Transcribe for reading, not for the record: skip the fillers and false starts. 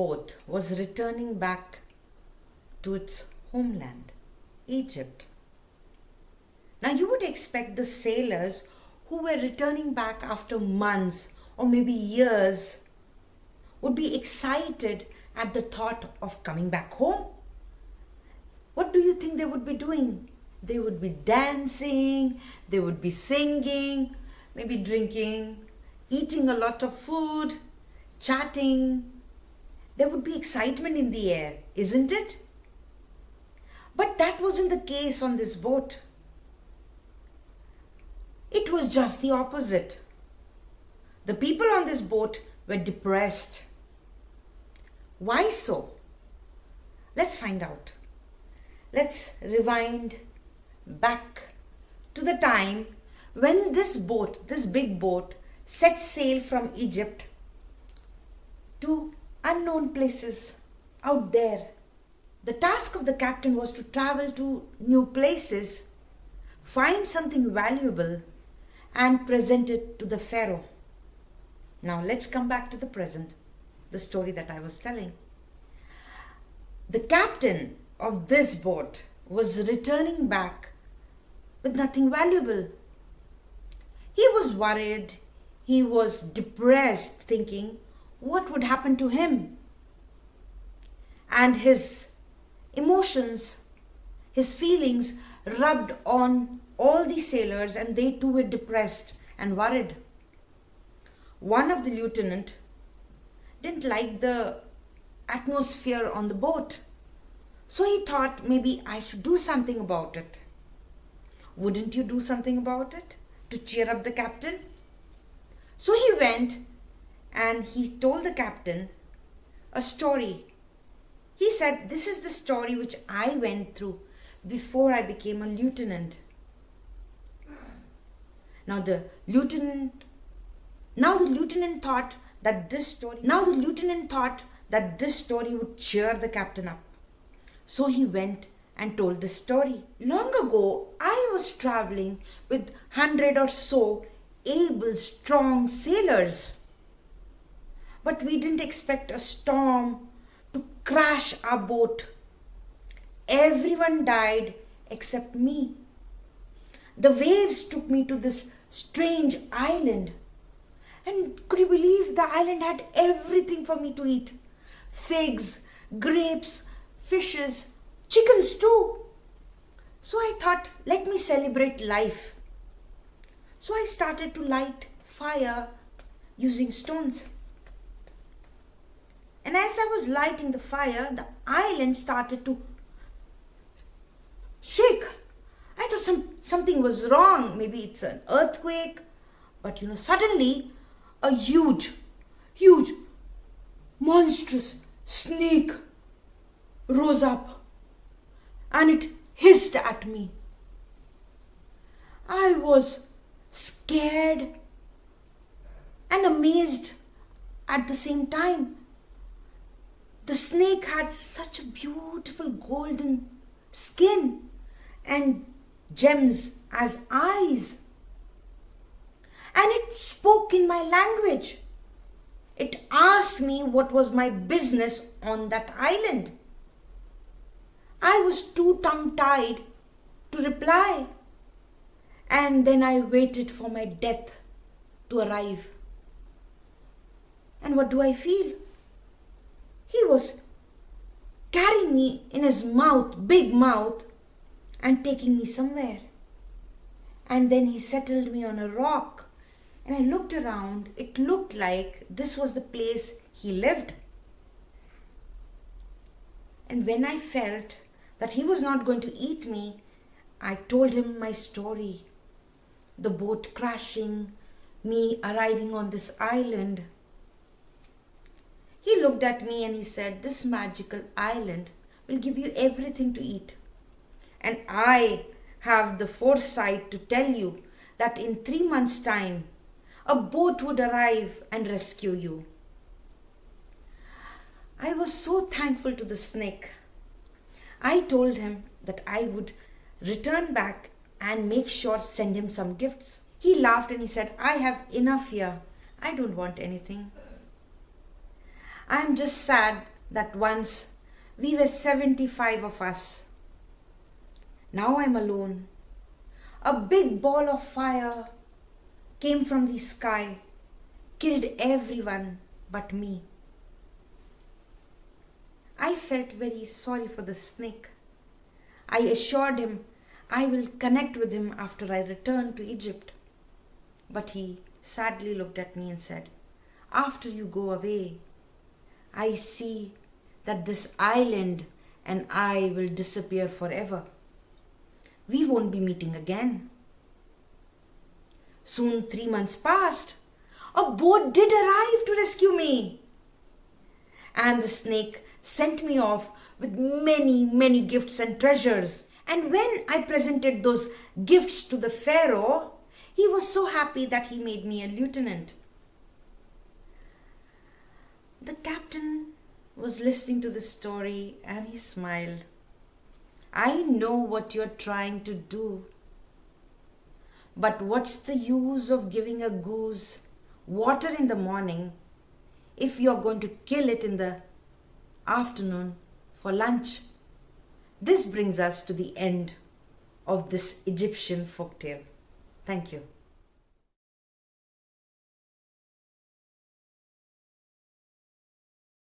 boat was returning back to its homeland, Egypt. Now you would expect the sailors who were returning back after months or maybe years would be excited at the thought of coming back home. What do you think they would be doing? They would be dancing, they would be singing, maybe drinking, eating a lot of food, chatting. There would be excitement in the air, isn't it? But that wasn't the case on this boat. It was just the opposite. The people on this boat were depressed. Why so? Let's find out. Let's rewind back to the time when this boat, this big boat, set sail from Egypt to unknown places out there. The task of the captain was to travel to new places, find something valuable, and present it to the Pharaoh. Now let's come back to the present, the story that I was telling. The captain of this boat was returning back with nothing valuable. He was worried, he was depressed, thinking what would happen to him. And his emotions, his feelings rubbed on all the sailors, and they too were depressed and worried. One of the lieutenant didn't like the atmosphere on the boat, so he thought maybe I should do something about it. Wouldn't you do something about it to cheer up the captain? So he went and he told the captain a story. He said, this is the story which I went through before I became a lieutenant. Now the lieutenant thought that this story would cheer the captain up. So he went and told this story. Long ago, I was traveling with 100 or so able, strong sailors. But we didn't expect a storm to crash our boat. Everyone died except me. The waves took me to this strange island. And could you believe the island had everything for me to eat? Figs, grapes, fishes, chickens too. So I thought, let me celebrate life. So I started to light fire using stones. And as I was lighting the fire, the island started to shake. I thought something was wrong. Maybe it's an earthquake. But suddenly a huge, monstrous snake rose up and it hissed at me. I was scared and amazed at the same time. The snake had such a beautiful golden skin and gems as eyes. And it spoke in my language. It asked me what was my business on that island. I was too tongue-tied to reply. And then I waited for my death to arrive. And what do I feel? He was carrying me in his mouth, big mouth, and taking me somewhere. And then he settled me on a rock. And I looked around. It looked like this was the place he lived. And when I felt that he was not going to eat me, I told him my story. The boat crashing, me arriving on this island. He looked at me and he said, this magical island will give you everything to eat. And I have the foresight to tell you that in 3 months' time, a boat would arrive and rescue you. I was so thankful to the snake. I told him that I would return back and make sure to send him some gifts. He laughed and he said, I have enough here. I don't want anything. I'm just sad that once we were 75 of us. Now I'm alone. A big ball of fire came from the sky, killed everyone but me. I felt very sorry for the snake. I assured him I will connect with him after I return to Egypt. But he sadly looked at me and said, "After you go away, I see that this island and I will disappear forever. We won't be meeting again." Soon 3 months passed. A boat did arrive to rescue me. And the snake sent me off with many, many gifts and treasures. And when I presented those gifts to the Pharaoh, he was so happy that he made me a lieutenant. The captain was listening to the story and he smiled. "I know what you're trying to do. But what's the use of giving a goose water in the morning if you're going to kill it in the afternoon for lunch?" This brings us to the end of this Egyptian folktale. Thank you.